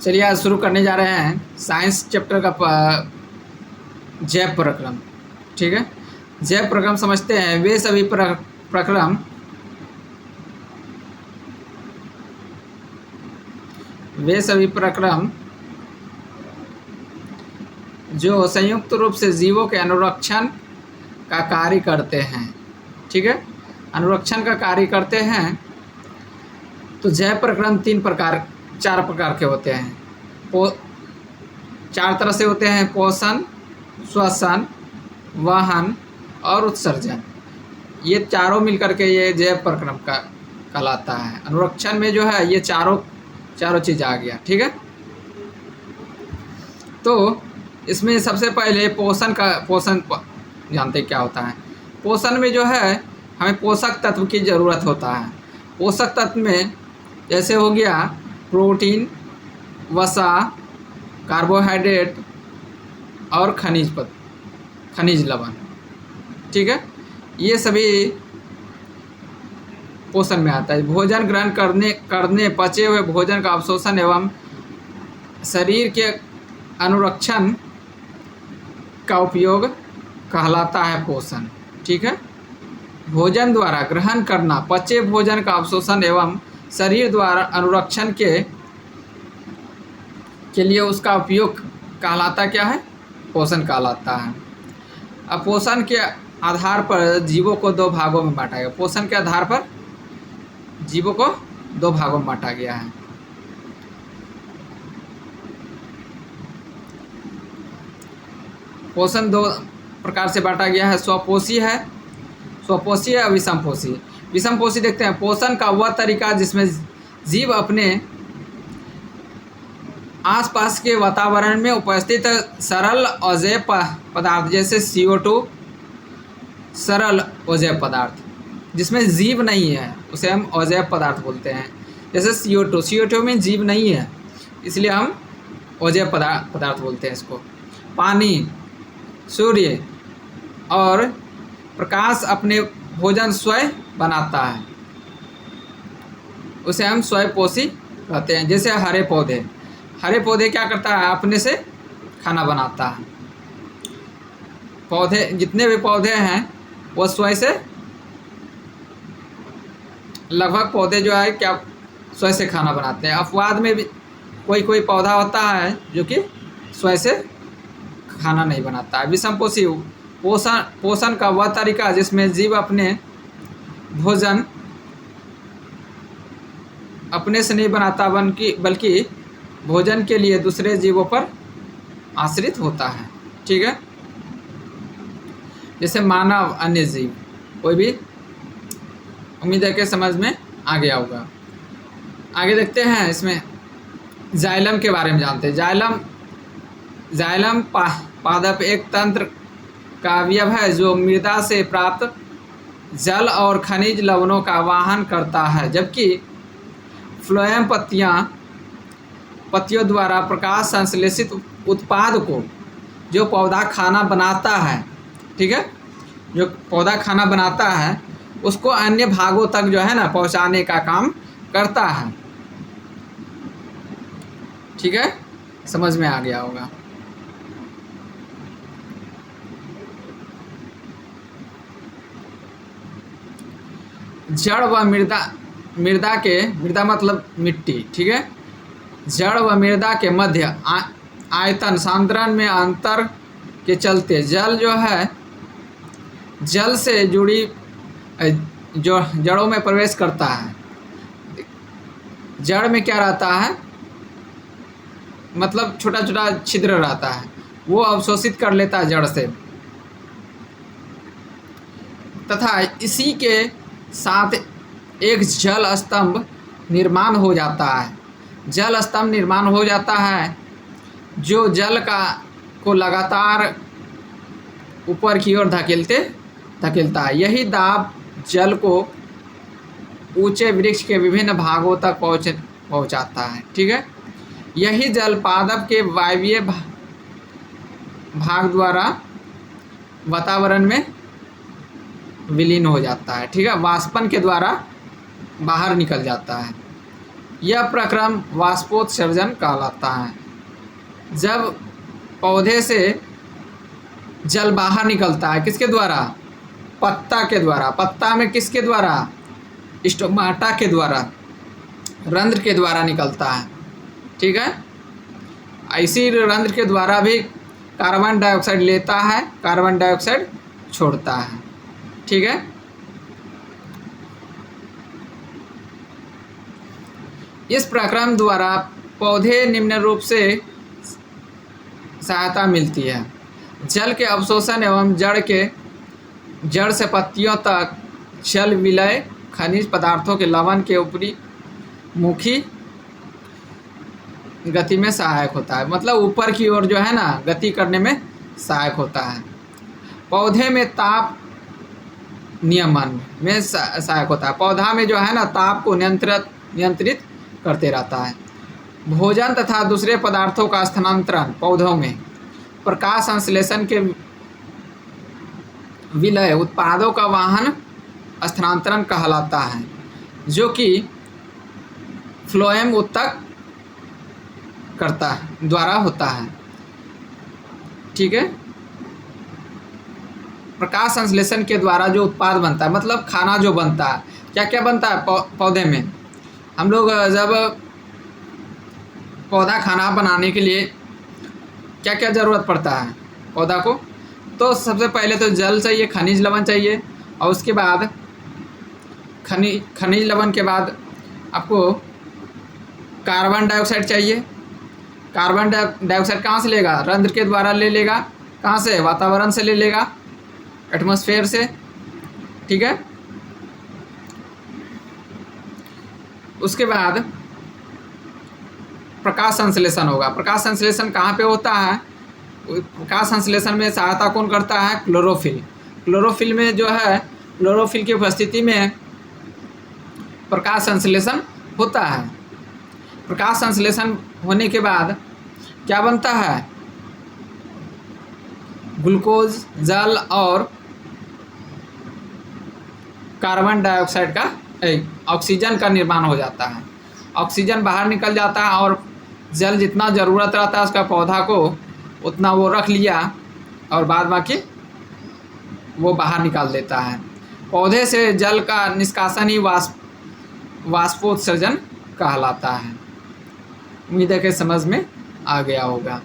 चलिए आज शुरू करने जा रहे हैं साइंस चैप्टर का जैव प्रक्रम। ठीक है, जैव प्रक्रम समझते हैं। वे सभी प्रक्रम जो संयुक्त रूप से जीवों के अनुरक्षण का कार्य करते हैं। ठीक है, अनुरक्षण का कार्य करते हैं। तो जैव प्रक्रम चार प्रकार के होते हैं। चार तरह से होते हैं: पोषण, श्वसन, वहन और उत्सर्जन। ये चारों मिलकर के ये जैव प्रक्रम का कहलाता है। अनुरक्षण में जो है ये चारों चीज़ आ गया। ठीक है, तो इसमें सबसे पहले पोषण जानते क्या होता है। पोषण में जो है हमें पोषक तत्व की ज़रूरत होता है। पोषक तत्व में जैसे हो गया प्रोटीन, वसा, कार्बोहाइड्रेट और खनिज लवण। ठीक है, ये सभी पोषण में आता है। भोजन ग्रहण करने पचे हुए भोजन का अवशोषण एवं शरीर के अनुरक्षण का उपयोग कहलाता है पोषण। ठीक है, भोजन द्वारा ग्रहण करना, पचे भोजन का अवशोषण एवं शरीर द्वारा अनुरक्षण के लिए उसका उपयोग कहलाता क्या है? पोषण कहलाता है। अब पोषण के आधार पर जीवों को दो भागों में बांटा गया। पोषण के आधार पर जीवों को दो भागों में बांटा गया है। पोषण दो प्रकार से बांटा गया है। स्वपोषी है और विषमपोषी। विषमपोषी देखते हैं, पोषण का वह तरीका जिसमें जीव अपने आसपास के वातावरण में उपस्थित सरल अजैव पदार्थ जैसे CO2, सरल अजैव पदार्थ जिसमें जीव नहीं है उसे हम अजैव पदार्थ बोलते हैं। जैसे CO2 में जीव नहीं है इसलिए हम अजैव पदार्थ बोलते हैं इसको। पानी, सूर्य और प्रकाश अपने भोजन स्वयं बनाता है, उसे हम स्वयंपोषी कहते हैं। जैसे हरे पौधे क्या करता है? अपने से खाना बनाता है। पौधे, जितने भी पौधे हैं वो स्वयं से, लगभग पौधे जो है क्या स्वयं से खाना बनाते हैं। अपवाद में भी कोई पौधा होता है जो कि स्वयं से खाना नहीं बनाता है। विषमपोषी, पोषण का वह तरीका जिसमें जीव अपने भोजन अपने से नहीं बनाता बल्कि भोजन के लिए दूसरे जीवों पर आश्रित होता है। ठीक है, जैसे मानव, अन्य जीव, कोई भी। उम्मीद है कि समझ में आ गया होगा। आगे देखते हैं, इसमें जाइलम के बारे में जानते हैं। जाइलम पादप एक तंत्र का अवयव है जो मृदा से प्राप्त जल और खनिज लवणों का वाहन करता है, जबकि फ्लोएम पत्तियों द्वारा प्रकाश संश्लेषित उत्पाद को जो पौधा खाना बनाता है, ठीक है, जो पौधा खाना बनाता है उसको अन्य भागों तक जो है ना पहुंचाने का काम करता है। ठीक है, समझ में आ गया होगा। जड़ व मृदा मतलब मिट्टी। ठीक है, जड़ व मृदा के मध्य आयतन सांद्रण में अंतर के चलते जल जो है, जल से जुड़ी जो जड़ों में प्रवेश करता है। जड़ में क्या रहता है? मतलब छोटा छोटा छिद्र रहता है, वो अवशोषित कर लेता है जड़ से, तथा इसी के साथ एक जल स्तंभ निर्माण हो जाता है। जल स्तंभ निर्माण हो जाता है जो जल को लगातार ऊपर की ओर धकेलता है। यही दाब जल को ऊंचे वृक्ष के विभिन्न भागों तक पहुंचाता है। ठीक है, यही जल पादप के वायवीय भाग द्वारा वातावरण में विलीन हो जाता है। ठीक है, वाष्पन के द्वारा बाहर निकल जाता है। यह प्रक्रम वाष्पोत्सर्जन कहलाता है। जब पौधे से जल बाहर निकलता है, किसके द्वारा? पत्ता के द्वारा। पत्ता में किसके द्वारा? स्टोमाटा के द्वारा, रंध्र के द्वारा निकलता है। ठीक है, इसी रंध्र के द्वारा भी कार्बन डाइऑक्साइड लेता है, कार्बन डाइऑक्साइड छोड़ता है। ठीक है, इस प्रक्रम द्वारा पौधे निम्न रूप से सहायता मिलती है। जल के अवशोषण एवं जड़ से पत्तियों तक जल विलय खनिज पदार्थों के लवण के ऊपरी मुखी गति में सहायक होता है। मतलब ऊपर की ओर जो है ना, गति करने में सहायक होता है। पौधे में ताप नियमन में सहायक होता है। पौधा में जो है ना, ताप को नियंत्रित करते रहता है। भोजन तथा दूसरे पदार्थों का स्थानांतरण पौधों में प्रकाश संश्लेषण के विलय उत्पादों का वाहन स्थानांतरण कहलाता है, जो कि फ्लोएम उत्तक द्वारा होता है। ठीक है, प्रकाश संश्लेषण के द्वारा जो उत्पाद बनता है, मतलब खाना जो बनता है, क्या क्या बनता है पौधे में। हम लोग जब पौधा खाना बनाने के लिए क्या क्या ज़रूरत पड़ता है पौधा को, तो सबसे पहले तो जल चाहिए, खनिज लवण चाहिए, और उसके बाद खनिज लवण के बाद आपको कार्बन डाइऑक्साइड चाहिए। कार्बन डाइऑक्साइड कहाँ से लेगा? रंध्र के द्वारा ले लेगा। कहाँ से? वातावरण से ले लेगा, एटमॉस्फेयर से। ठीक है, उसके बाद प्रकाश संश्लेषण होगा। प्रकाश संश्लेषण कहाँ पे होता है? प्रकाश संश्लेषण में सहायता कौन करता है? क्लोरोफिल। क्लोरोफिल में जो है, क्लोरोफिल की उपस्थिति में प्रकाश संश्लेषण होता है। प्रकाश संश्लेषण होने के बाद क्या बनता है? ग्लूकोज, जल और कार्बन डाइऑक्साइड का ऑक्सीजन का निर्माण हो जाता है। ऑक्सीजन बाहर निकल जाता है और जल जितना ज़रूरत रहता है उसका पौधा को, उतना वो रख लिया और बाद बाकी वो बाहर निकाल देता है। पौधे से जल का निष्कासन ही वाष्पोत्सर्जन कहलाता है। उम्मीद है कि समझ में आ गया होगा।